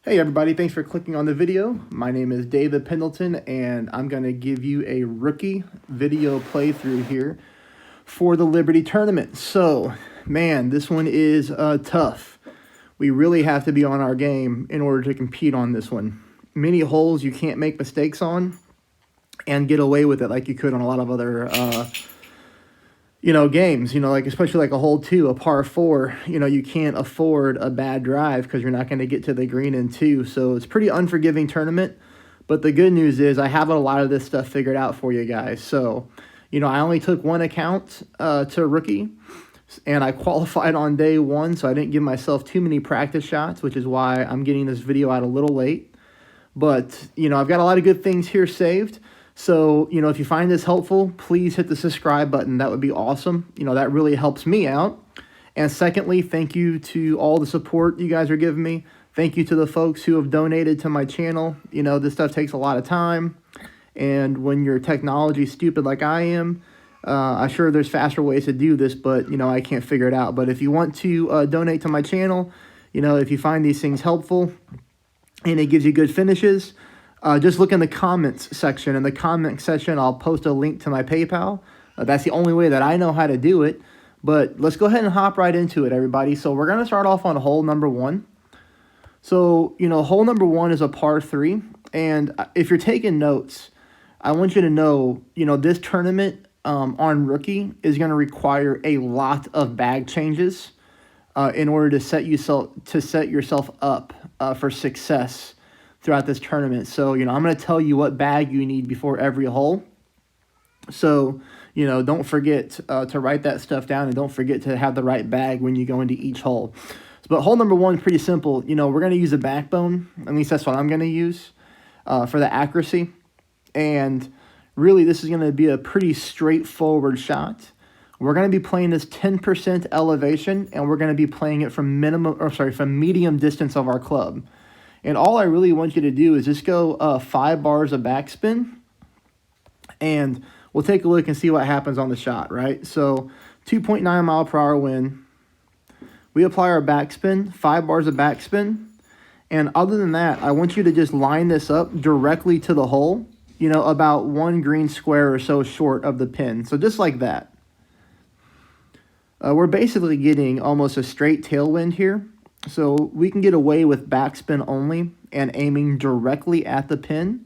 Hey everybody, thanks for clicking on the video. My name is David Pendleton and I'm going to give you a rookie video playthrough here for the Liberty Tournament. So, man, this one is tough. We really have to be on our game in order to compete on this one. Many holes you can't make mistakes on and get away with it like you could on a lot of other games, like especially like a hole 2, a par 4, you can't afford a bad drive because you're not going to get to the green in 2. So it's pretty unforgiving tournament. But the good news is I have a lot of this stuff figured out for you guys. So, I only took one account to rookie and I qualified on day 1. So I didn't give myself too many practice shots, which is why I'm getting this video out a little late. But, I've got a lot of good things here saved. So, if you find this helpful, please hit the subscribe button. That would be awesome. That really helps me out. And secondly, thank you to all the support you guys are giving me. Thank you to the folks who have donated to my channel. This stuff takes a lot of time. And when you're technology stupid like I am, I'm sure there's faster ways to do this, but, I can't figure it out. But if you want to donate to my channel, if you find these things helpful and it gives you good finishes, just look in the comments section. In the comment section, I'll post a link to my PayPal. That's the only way that I know how to do it. But let's go ahead and hop right into it, everybody. So we're going to start off on hole number 1. So, hole number 1 is a par 3. And if you're taking notes, I want you to know, this tournament on rookie is going to require a lot of bag changes in order to set yourself up for success throughout this tournament. So, I'm going to tell you what bag you need before every hole. So, don't forget to write that stuff down, and don't forget to have the right bag when you go into each hole. But hole number 1 is pretty simple. We're going to use a backbone. At least that's what I'm going to use for the accuracy. And really, this is going to be a pretty straightforward shot. We're going to be playing this 10% elevation, and we're going to be playing it from medium distance of our club. And all I really want you to do is just go 5 bars of backspin, and we'll take a look and see what happens on the shot, right? So 2.9 mile per hour wind. We apply our backspin, 5 bars of backspin. And other than that, I want you to just line this up directly to the hole, about 1 green square or so short of the pin. So just like that. We're basically getting almost a straight tailwind here. So we can get away with backspin only and aiming directly at the pin.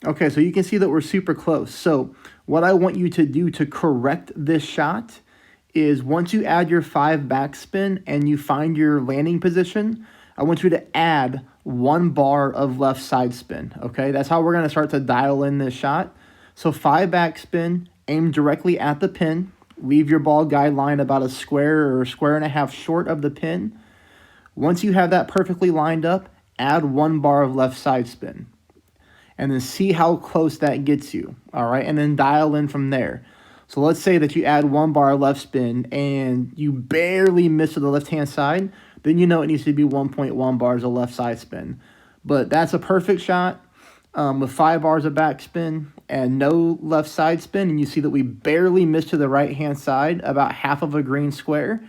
Okay, so you can see that we're super close. So what I want you to do to correct this shot is once you add your 5 backspin and you find your landing position, I want you to add 1 bar of left side spin, okay? That's how we're going to start to dial in this shot. So 5 backspin, aim directly at the pin, leave your ball guide line about a square or a square and a half short of the pin. Once you have that perfectly lined up, add 1 bar of left side spin. And then see how close that gets you, all right? And then dial in from there. So let's say that you add 1 bar left spin and you barely miss to the left-hand side, then it needs to be 1.1 bars of left side spin. But that's a perfect shot with 5 bars of backspin and no left side spin, and you see that we barely missed to the right-hand side, about half of a green square.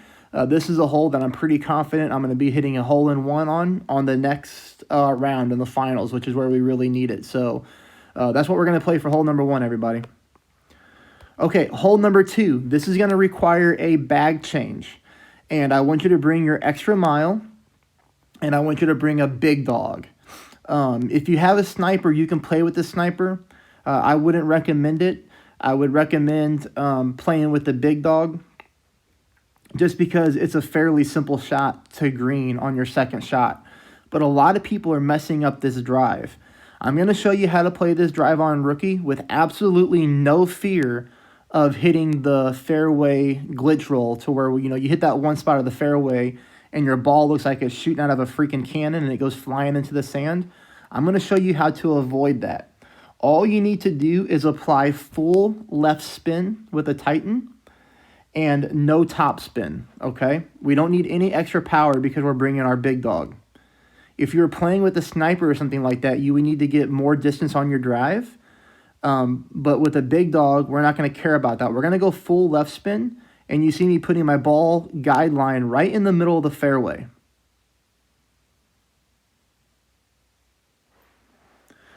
This is a hole that I'm pretty confident I'm going to be hitting a hole-in-one on the next round in the finals, which is where we really need it. So that's what we're going to play for hole number 1, everybody. Okay, hole number 2. This is going to require a bag change. And I want you to bring your extra mile, and I want you to bring a big dog. If you have a sniper, you can play with the sniper. I wouldn't recommend it. I would recommend playing with the big dog, just because it's a fairly simple shot to green on your second shot. But a lot of people are messing up this drive. I'm going to show you how to play this drive on rookie with absolutely no fear of hitting the fairway glitch roll to where, you hit that one spot of the fairway and your ball looks like it's shooting out of a freaking cannon and it goes flying into the sand. I'm going to show you how to avoid that. All you need to do is apply full left spin with a Titan and no top spin, okay? We don't need any extra power because we're bringing our big dog. If you're playing with a sniper or something like that, you would need to get more distance on your drive. But with a big dog, we're not going to care about that. We're going to go full left spin, and you see me putting my ball guide line right in the middle of the fairway.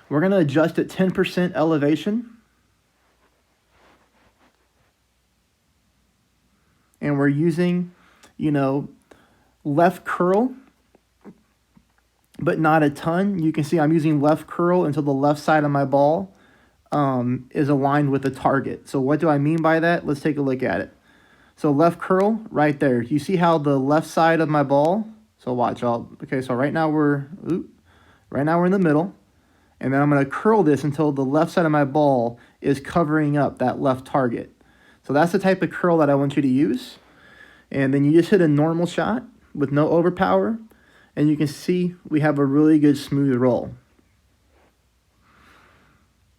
We're going to adjust at 10% elevation. And we're using, left curl, but not a ton. You can see I'm using left curl until the left side of my ball is aligned with the target. So what do I mean by that? Let's take a look at it. So left curl right there. You see how the left side of my ball, so watch, okay, so right now we're in the middle, and then I'm going to curl this until the left side of my ball is covering up that left target. So that's the type of curl that I want you to use. And then you just hit a normal shot with no overpower, and you can see we have a really good smooth roll.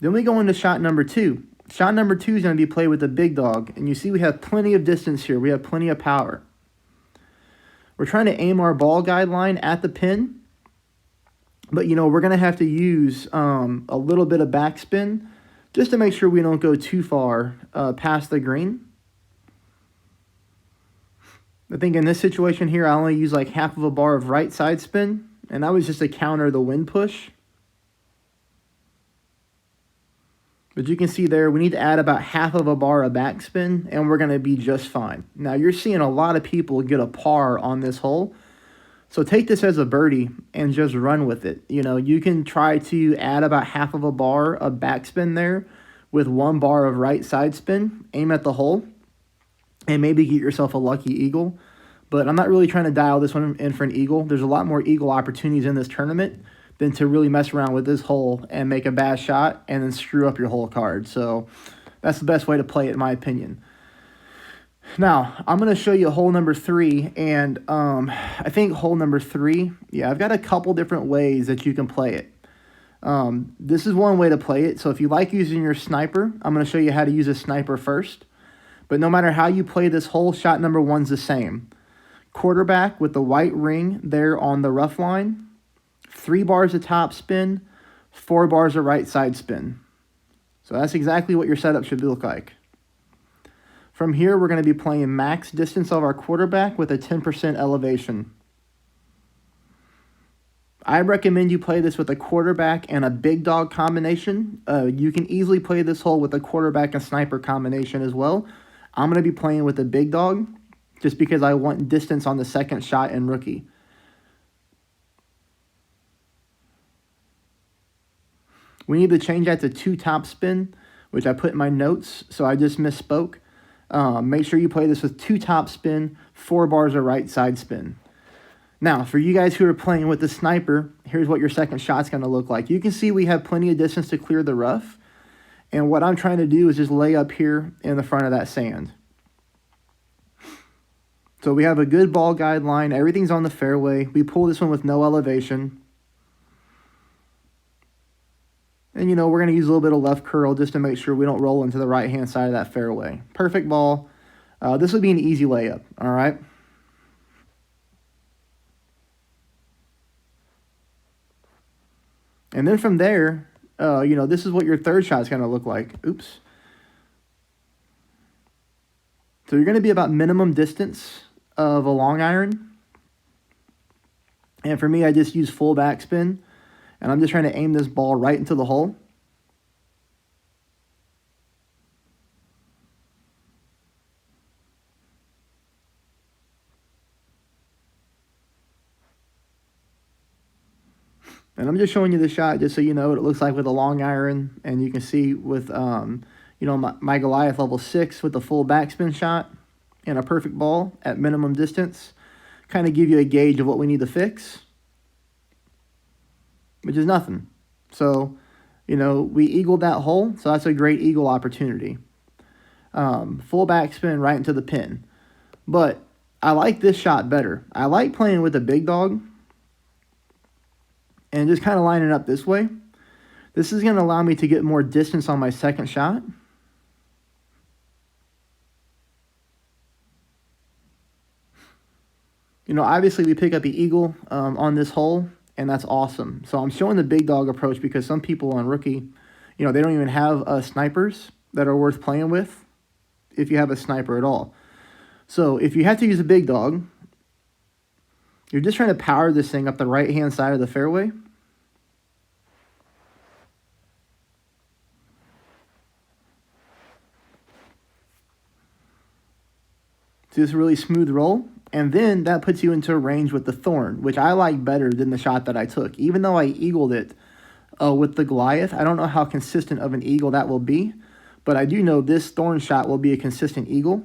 Then we go into shot number 2. Shot number 2 is going to be played with a big dog, and you see we have plenty of distance here. We have plenty of power. We're trying to aim our ball guide line at the pin, but we're going to have to use a little bit of backspin just to make sure we don't go too far past the green. I think in this situation here, I only use like half of a bar of right side spin, and that was just to counter the wind push. But you can see there, we need to add about half of a bar of backspin, and we're going to be just fine. Now, you're seeing a lot of people get a par on this hole. So take this as a birdie and just run with it. You can try to add about half of a bar of backspin there with 1 bar of right side spin, aim at the hole, and maybe get yourself a lucky eagle. But I'm not really trying to dial this one in for an eagle. There's a lot more eagle opportunities in this tournament than to really mess around with this hole and make a bad shot and then screw up your hole card. So that's the best way to play it, in my opinion. Now, I'm going to show you hole number 3, and I think hole number 3, I've got a couple different ways that you can play it. This is one way to play it. So if you like using your sniper, I'm going to show you how to use a sniper first. But no matter how you play this hole, shot number 1's the same. Quarterback with the white ring there on the rough line, 3 bars of top spin, 4 bars of right side spin. So that's exactly what your setup should look like. From here, we're going to be playing max distance of our quarterback with a 10% elevation. I recommend you play this with a quarterback and a big dog combination. You can easily play this hole with a quarterback and sniper combination as well. I'm going to be playing with a big dog just because I want distance on the second shot in rookie. We need to change that to 2 top spin, which I put in my notes, so I just misspoke. Make sure you play this with 2 top spin, 4 bars of right side spin. Now, for you guys who are playing with the sniper, here's what your second shot's going to look like. You can see we have plenty of distance to clear the rough, and what I'm trying to do is just lay up here in the front of that sand. So we have a good ball guide line. Everything's on the fairway. We pull this one with no elevation. And, we're going to use a little bit of left curl just to make sure we don't roll into the right-hand side of that fairway. Perfect ball. This would be an easy layup, all right? And then from there, this is what your third shot is going to look like. Oops. So you're going to be about minimum distance of a long iron. And for me, I just use full backspin. And I'm just trying to aim this ball right into the hole. And I'm just showing you the shot just so you know what it looks like with a long iron. And you can see with, my Goliath level 6 with the full backspin shot and a perfect ball at minimum distance. Kind of give you a gauge of what we need to fix, which is nothing. So, we eagled that hole, so that's a great eagle opportunity. Full backspin right into the pin. But I like this shot better. I like playing with a big dog and just kind of lining up this way. This is going to allow me to get more distance on my second shot. Obviously we pick up the eagle on this hole, and that's awesome. So I'm showing the big dog approach because some people on rookie, you know, they don't even have snipers that are worth playing with if you have a sniper at all. So if you have to use a big dog, you're just trying to power this thing up the right-hand side of the fairway. So this really smooth roll, and then that puts you into a range with the thorn, which I like better than the shot that I took. Even though I eagled it with the Goliath, I don't know how consistent of an eagle that will be, but I do know this thorn shot will be a consistent eagle.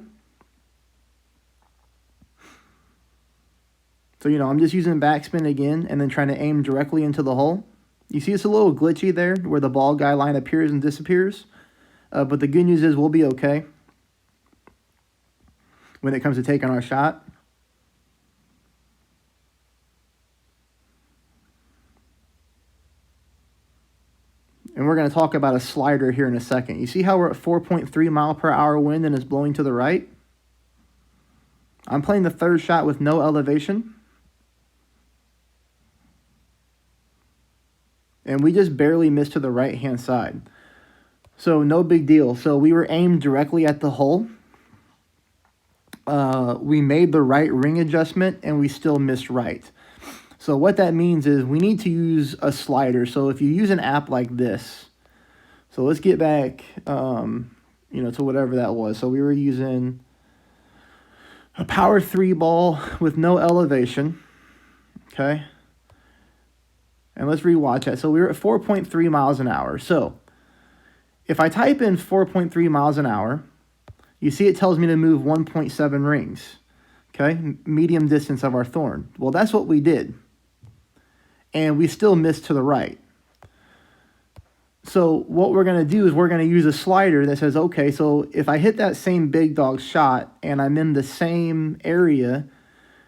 So, you know, I'm just using backspin again and then trying to aim directly into the hole. You see it's a little glitchy there where the ball guy line appears and disappears, but the good news is we'll be okay when it comes to taking our shot. And we're going to talk about a slider here in a second. You see how we're at 4.3 mile per hour wind and it's blowing to the right? I'm playing the third shot with no elevation. And we just barely missed to the right-hand side. So no big deal. So we were aimed directly at the hole. We made the right ring adjustment and we still missed right. So what that means is we need to use a slider. So if you use an app like this, so let's get back, you know, to whatever that was. So we were using a power 3 ball with no elevation, okay? And let's rewatch that. So we were at 4.3 miles an hour. So if I type in 4.3 miles an hour, you see it tells me to move 1.7 rings, okay? Medium distance of our thorn. Well, that's what we did. And we still missed to the right. So what we're going to do is we're going to use a slider that says, okay, so if I hit that same big dog shot and I'm in the same area,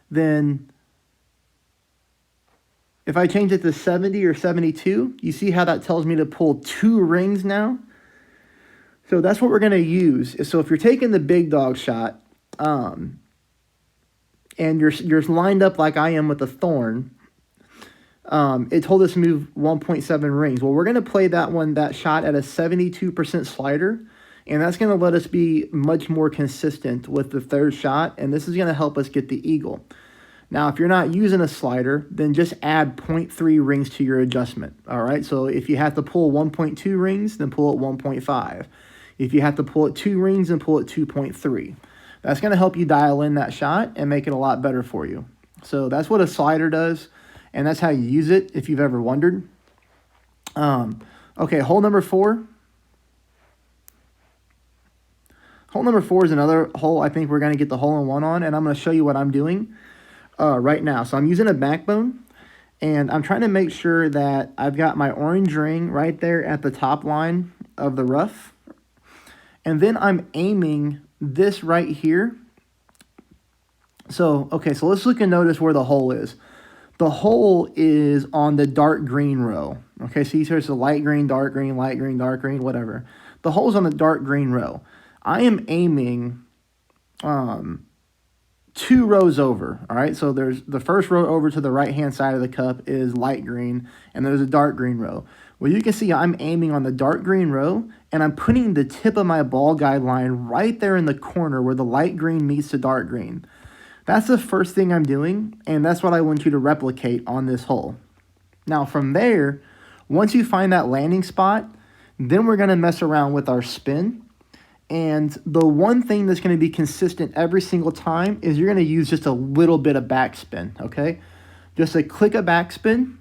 then if I change it to 70 or 72, you see how that tells me to pull 2 rings now? So that's what we're going to use. So if you're taking the big dog shot and you're lined up like I am with the thorn, it told us to move 1.7 rings. Well, we're going to play that shot at a 72% slider, and that's going to let us be much more consistent with the third shot, and this is going to help us get the eagle. Now, if you're not using a slider, then just add 0.3 rings to your adjustment, all right? So if you have to pull 1.2 rings, then pull it 1.5. If you have to pull it 2 rings, then pull it 2.3. That's going to help you dial in that shot and make it a lot better for you. So that's what a slider does, and that's how you use it if you've ever wondered. Okay, hole number 4. Hole number 4 is another hole I think we're going to get the hole-in-one on, and I'm going to show you what I'm doing right now. So I'm using a backbone, and I'm trying to make sure that I've got my orange ring right there at the top line of the rough. And then I'm aiming this right here. So, okay, so let's look and notice where the hole is. The hole is on the dark green row. Okay, so here's the light green, dark green, light green, dark green, whatever. The hole's on the dark green row. I am aiming 2 rows over, all right? So there's the first row over to the right-hand side of the cup is light green, and there's a dark green row. Well, you can see I'm aiming on the dark green row, and I'm putting the tip of my ball guide line right there in the corner where the light green meets the dark green. That's the first thing I'm doing, and that's what I want you to replicate on this hole. Now, from there, once you find that landing spot, then we're going to mess around with our spin. And the one thing that's going to be consistent every single time is you're going to use just a little bit of backspin, okay? Just a click of backspin.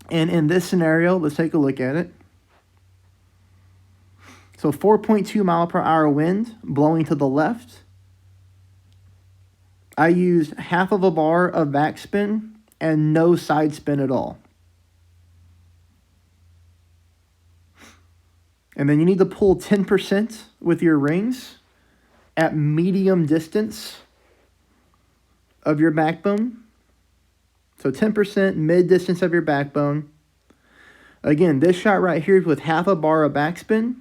And in this scenario, let's take a look at it. So 4.2 mile per hour wind blowing to the left. I used half of a bar of backspin and no side spin at all. And then you need to pull 10% with your rings at medium distance of your backbone. So 10% mid distance of your backbone. Again, this shot right here is with half a bar of backspin.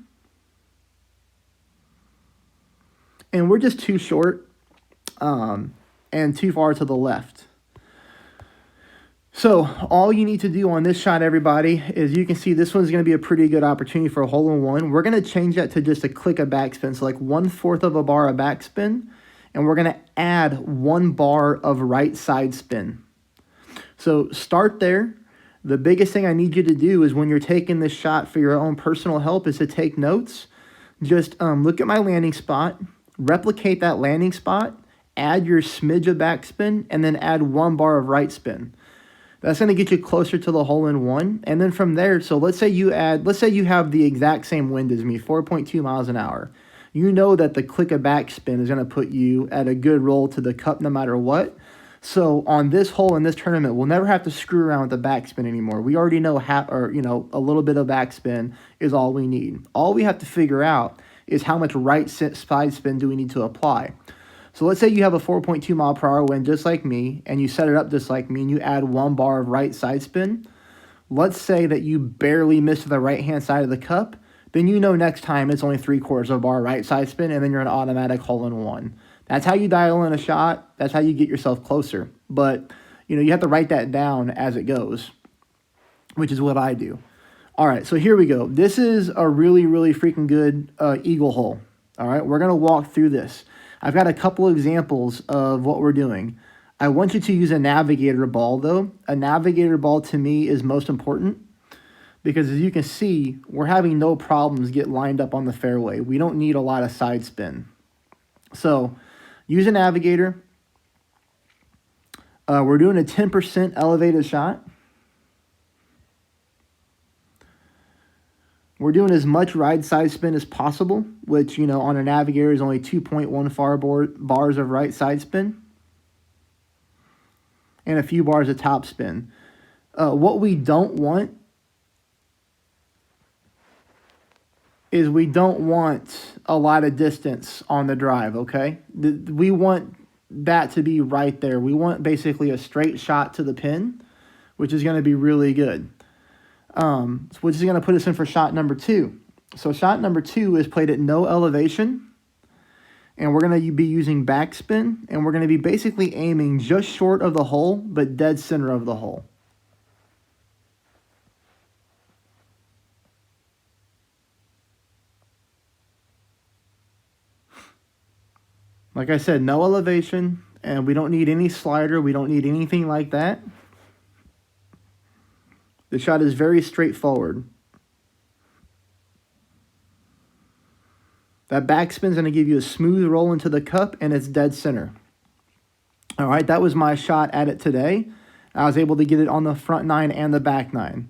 And we're just too short and too far to the left. So all you need to do on this shot, everybody, is you can see this one's going to be a pretty good opportunity for a hole-in-one. We're going to change that to just a click of backspin, so like 1/4 of a bar of backspin, and we're going to add 1 bar of right side spin. So start there. The biggest thing I need you to do is when you're taking this shot for your own personal help is to take notes. Just look at my landing spot, replicate that landing spot, add your smidge of backspin, and then add 1 bar of right spin. That's going to get you closer to the hole-in-one. And then from there, so let's say you have the exact same wind as me, 4.2 miles an hour. You know that the click of backspin is going to put you at a good roll to the cup no matter what. So on this hole in this tournament, we'll never have to screw around with the backspin anymore. We already know a little bit of backspin is all we need. All we have to figure out is how much right side spin do we need to apply. So let's say you have a 4.2 mile per hour wind just like me, and you set it up just like me, and you add 1 bar of right side spin. Let's say that you barely miss the right-hand side of the cup. Then you know next time it's only 3/4 of a bar right side spin, and then you're an automatic hole-in-one. That's how you dial in a shot. That's how you get yourself closer. But, you have to write that down as it goes, which is what I do. All right, so here we go. This is a really, really freaking good eagle hole. All right, we're going to walk through this. I've got a couple examples of what we're doing. I want you to use a navigator ball, though. A navigator ball, to me, is most important because, as you can see, we're having no problems get lined up on the fairway. We don't need a lot of side spin. So use a navigator. We're doing a 10% elevated shot. We're doing as much right side spin as possible, which, on a navigator is only 2.14 bars of right side spin and a few bars of top spin. What we don't want is we don't want a lot of distance on the drive, okay? We want that to be right there. We want basically a straight shot to the pin, which is going to be really good. Which is going to put us in for shot number 2. So shot number 2 is played at no elevation, and we're going to be using backspin, and we're going to be basically aiming just short of the hole, but dead center of the hole. Like I said, no elevation, and we don't need any slider. We don't need anything like that. The shot is very straightforward. That backspin is going to give you a smooth roll into the cup, and it's dead center. All right, that was my shot at it today. I was able to get it on the front 9 and the back 9.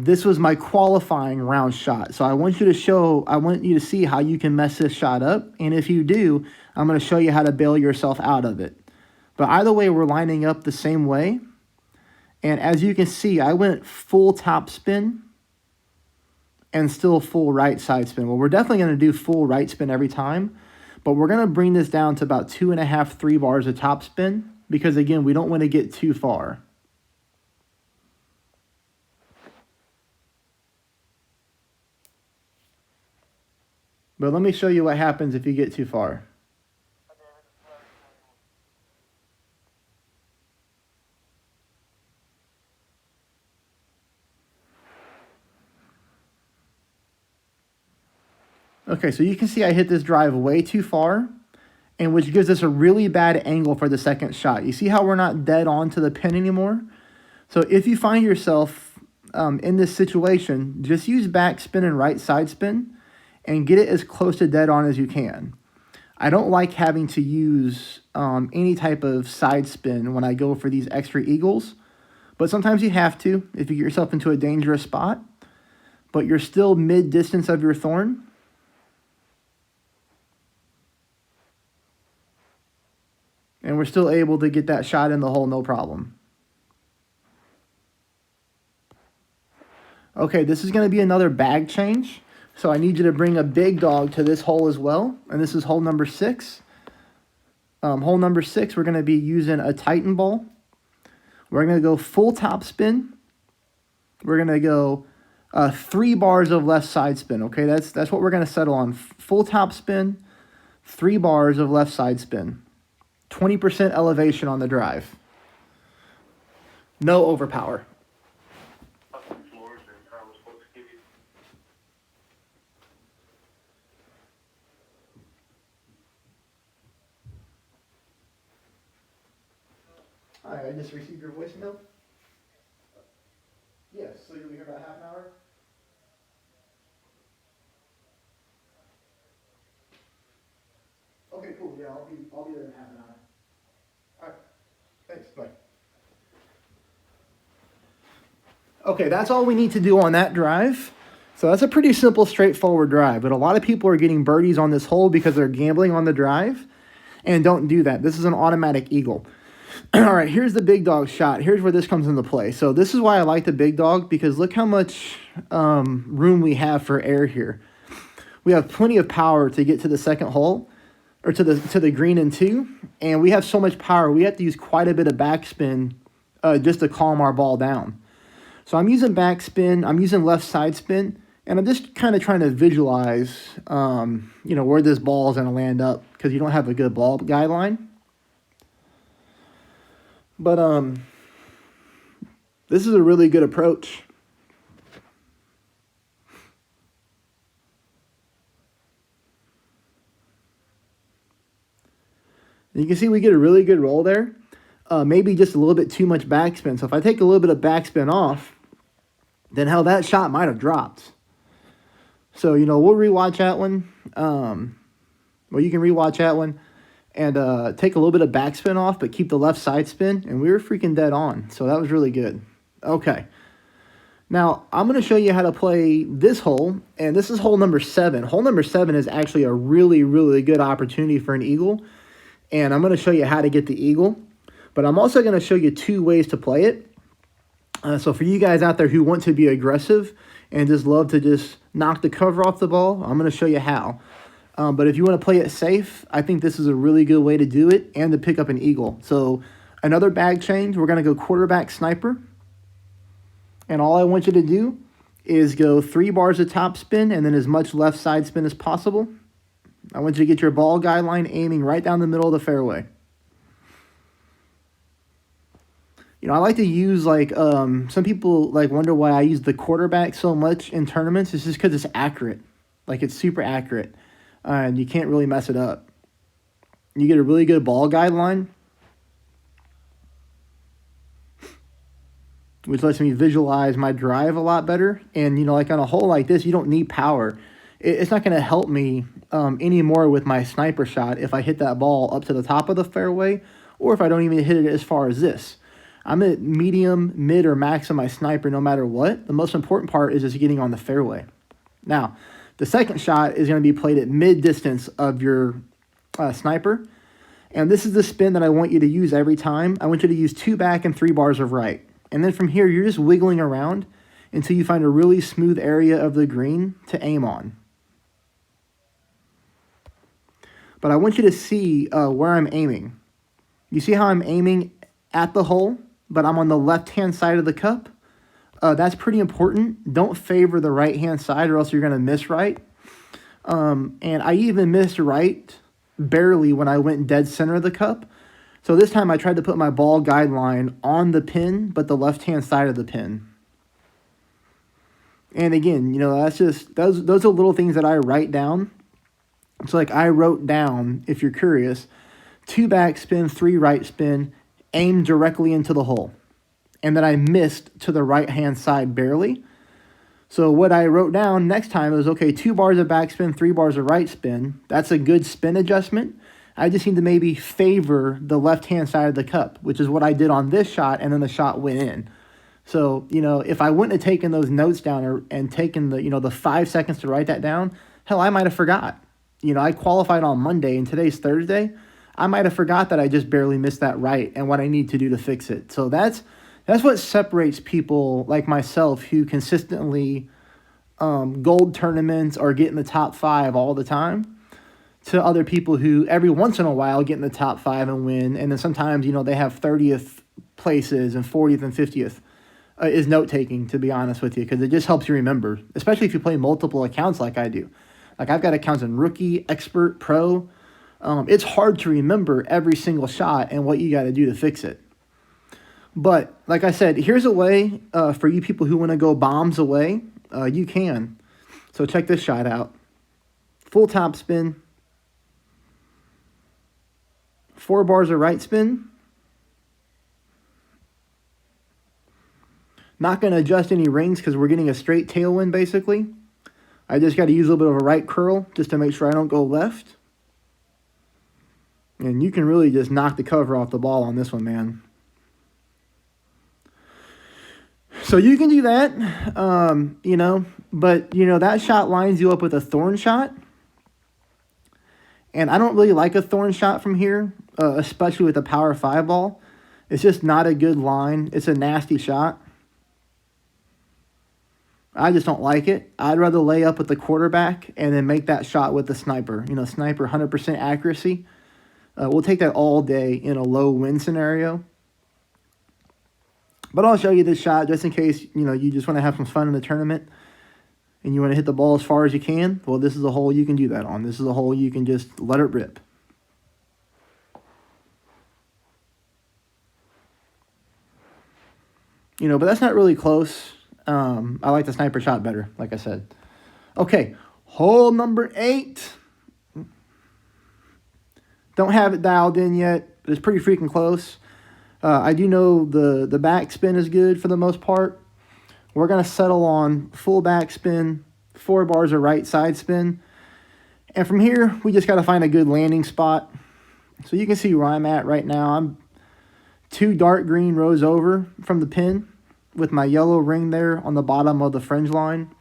This was my qualifying round shot. So I want you to see how you can mess this shot up. And if you do, I'm going to show you how to bail yourself out of it. But either way, we're lining up the same way. And as you can see, I went full top spin and still full right side spin. Well, we're definitely going to do full right spin every time, but we're going to bring this down to about 2.5, 3 bars of top spin because, again, we don't want to get too far. But let me show you what happens if you get too far. Okay, so you can see I hit this drive way too far, and which gives us a really bad angle for the second shot. You see how we're not dead on to the pin anymore? So if you find yourself in this situation, just use backspin and right side spin and get it as close to dead on as you can. I don't like having to use any type of side spin when I go for these extra eagles, but sometimes you have to if you get yourself into a dangerous spot, but you're still mid-distance of your thorn. And we're still able to get that shot in the hole, no problem. Okay, this is going to be another bag change. So I need you to bring a big dog to this hole as well. And this is hole number 6. Hole number 6, we're going to be using a Titan ball. We're going to go full top spin. We're going to go 3 bars of left side spin. Okay, that's what we're going to settle on. Full top spin, 3 bars of left side spin. 20% elevation on the drive. No overpower. Hi, I just received your voicemail. Yes, so you'll be here about half an hour? Okay, cool. Yeah, I'll be there in half an hour. All right. Thanks. Bye. Okay, that's all we need to do on that drive. So that's a pretty simple, straightforward drive. But a lot of people are getting birdies on this hole because they're gambling on the drive. And don't do that. This is an automatic eagle. All right, here's the big dog shot. Here's where this comes into play. So this is why I like the big dog, because look how much room we have for air here. We have plenty of power to get to the second hole, or to the green in 2, and we have so much power we have to use quite a bit of backspin just to calm our ball down. So I'm using backspin, I'm using left side spin, and I'm just kind of trying to visualize, where this ball is going to land up, because you don't have a good ball guideline. But this is a really good approach. You can see we get a really good roll there. Maybe just a little bit too much backspin. So if I take a little bit of backspin off, then hell, that shot might have dropped. So, we'll rewatch that one. You can rewatch that one and take a little bit of backspin off, but keep the left side spin. And we were freaking dead on. So that was really good. Okay. Now, I'm going to show you how to play this hole. And this is hole number 7. Hole number 7 is actually a really, really good opportunity for an eagle. And I'm going to show you how to get the eagle. But I'm also going to show you 2 ways to play it. So for you guys out there who want to be aggressive and just love to just knock the cover off the ball, I'm going to show you how. But if you want to play it safe, I think this is a really good way to do it and to pick up an eagle. So another bag change, we're going to go quarterback sniper. And all I want you to do is go 3 bars of top spin and then as much left side spin as possible. I want you to get your ball guideline aiming right down the middle of the fairway. I like to use, some people, wonder why I use the quarterback so much in tournaments. It's just because it's accurate. It's super accurate. And you can't really mess it up. You get a really good ball guideline, which lets me visualize my drive a lot better. And, on a hole like this, you don't need power. It's not going to help me anymore with my sniper shot if I hit that ball up to the top of the fairway, or if I don't even hit it as far as this. I'm at medium, mid, or max on my sniper no matter what. The most important part is just getting on the fairway. Now, the second shot is going to be played at mid-distance of your sniper. And this is the spin that I want you to use every time. I want you to use 2 back and 3 bars of right. And then from here, you're just wiggling around until you find a really smooth area of the green to aim on. But I want you to see where I'm aiming. You see how I'm aiming at the hole, but I'm on the left-hand side of the cup? That's pretty important. Don't favor the right-hand side or else you're going to miss right. And I even missed right barely when I went dead center of the cup. So this time I tried to put my ball guideline on the pin, but the left-hand side of the pin. And again, that's just, those are little things that I write down. So I wrote down, if you're curious, 2 back spin, 3 right spin, aim directly into the hole. And then I missed to the right-hand side barely. So what I wrote down next time was, okay, 2 bars of backspin, 3 bars of right spin. That's a good spin adjustment. I just need to maybe favor the left-hand side of the cup, which is what I did on this shot, and then the shot went in. So, if I wouldn't have taken those notes down and taken the 5 seconds to write that down, hell, I might have forgot. I qualified on Monday, and today's Thursday. I might have forgot that I just barely missed that right and what I need to do to fix it. So that's what separates people like myself who consistently gold tournaments or get in the top 5 all the time, to other people who every once in a while get in the top 5 and win. And then sometimes, they have 30th places and 40th and 50th is note-taking, to be honest with you, because it just helps you remember, especially if you play multiple accounts like I do. I've got accounts in rookie, expert, pro. It's hard to remember every single shot and what you got to do to fix it. But like I said, here's a way for you people who want to go bombs away. You can. So check this shot out. Full top spin. 4 bars of right spin. Not going to adjust any rings because we're getting a straight tailwind basically. I just got to use a little bit of a right curl just to make sure I don't go left. And you can really just knock the cover off the ball on this one, man. So you can do that, you know, but, you know, that shot lines you up with a thorn shot. And I don't really like a thorn shot from here, especially with a power 5 ball. It's just not a good line. It's a nasty shot. I just don't like it. I'd rather lay up with the quarterback and then make that shot with the sniper. You know, sniper 100% accuracy. We'll take that all day in a low wind scenario. But I'll show you this shot just in case, you know, you just want to have some fun in the tournament and you want to hit the ball as far as you can. Well, this is a hole you can do that on. This is a hole you can just let it rip. You know, but that's not really close. I like the sniper shot better, like I said. Okay, hole number 8. Don't have it dialed in yet, but it's pretty freaking close. I do know the backspin is good for the most part. We're going to settle on full backspin, 4 bars of right side spin. And from here, we just got to find a good landing spot. So you can see where I'm at right now. I'm 2 dark green rows over from the pin with my yellow ring there on the bottom of the fringe line.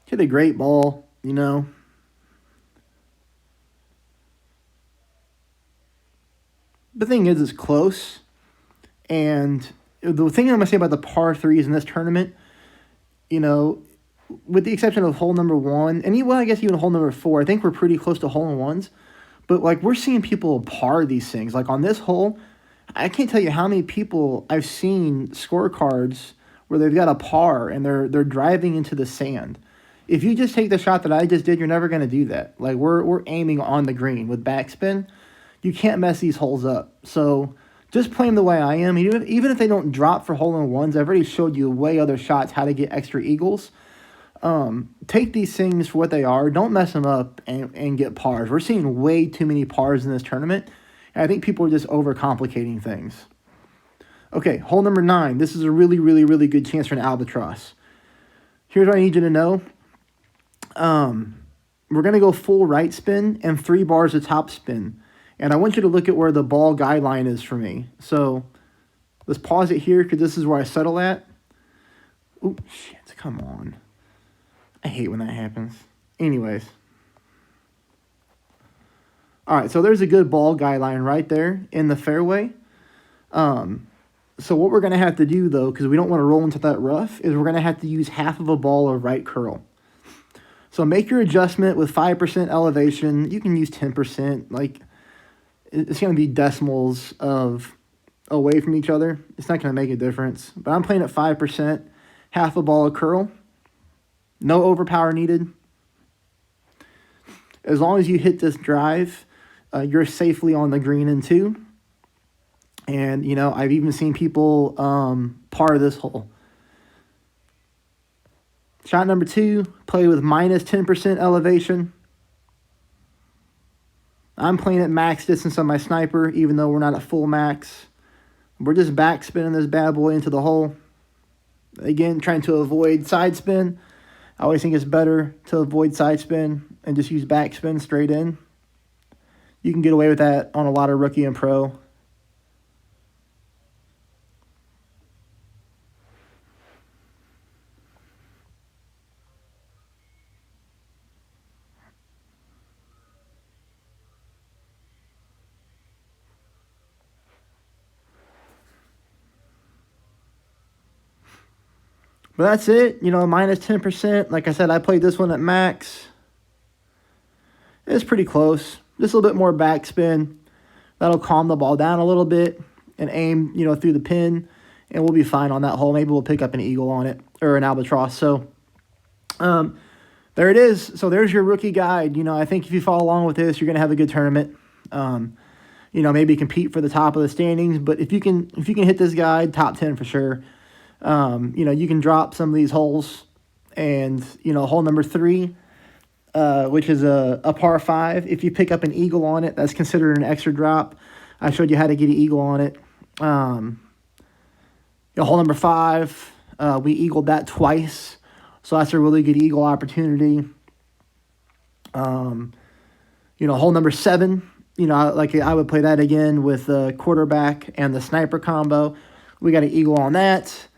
Hit a great ball, you know. The thing is, it's close. And the thing I'm going to say about the par 3s in this tournament, you know, with the exception of hole number 1, and well, I guess even hole number 4, I think we're pretty close to hole-in-ones. But, like, we're seeing people par these things. Like, on this hole, I can't tell you how many people I've seen scorecards where they've got a par and they're driving into the sand. If you just take the shot that I just did, you're never going to do that. Like, we're aiming on the green with backspin. You can't mess these holes up. So just play them the way I am. Even if they don't drop for hole-in-ones, I've already showed you way other shots how to get extra eagles. Take these things for what they are. Don't mess them up and get pars. We're seeing way too many pars in this tournament. And I think people are just overcomplicating things. Okay, hole number 9. This is a really, really, really good chance for an albatross. Here's what I need you to know. We're going to go full right spin and 3 bars of top spin. And I want you to look at where the ball guideline is for me. So let's pause it here because this is where I settle at. Oh, shit, come on. I hate when that happens. Anyways. All right, so there's a good ball guideline right there in the fairway. So what we're going to have to do, though, because we don't want to roll into that rough, is we're going to have to use half of a ball of right curl. So make your adjustment with 5% elevation. You can use 10%. Like, it's going to be decimals of away from each other. It's not going to make a difference. But I'm playing at 5%, half a ball of curl. No overpower needed. As long as you hit this drive, you're safely on the green in 2. And, you know, I've even seen people par this hole. Shot number 2, play with minus 10% elevation. I'm playing at max distance on my sniper, even though we're not at full max. We're just back spinning this bad boy into the hole. Again, trying to avoid side spin. I always think it's better to avoid side spin and just use back spin straight in. You can get away with that on a lot of rookie and pro. But that's it, you know, minus 10%. Like I said, I played this one at max. It's pretty close. Just a little bit more backspin. That'll calm the ball down a little bit and aim, you know, through the pin and we'll be fine on that hole. Maybe we'll pick up an eagle on it or an albatross. So there it is. So there's your rookie guide. You know, I think if you follow along with this, you're going to have a good tournament. You know, maybe compete for the top of the standings. But if you can hit this guide, top 10 for sure. You know, you can drop some of these holes. And, you know, hole number 3, which is a par 5. If you pick up an eagle on it, that's considered an extra drop. I showed you how to get an eagle on it. You know, hole number 5, we eagled that twice. So that's a really good eagle opportunity. You know, hole number 7, you know, like I would play that again with the quarterback and the sniper combo. We got an eagle on that.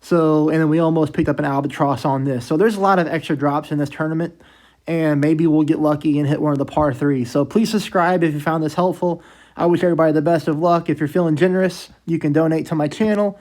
So, and then we almost picked up an albatross on this. So there's a lot of extra drops in this tournament, and maybe we'll get lucky and hit one of the par 3s. So please subscribe if you found this helpful. I wish everybody the best of luck. If you're feeling generous, you can donate to my channel.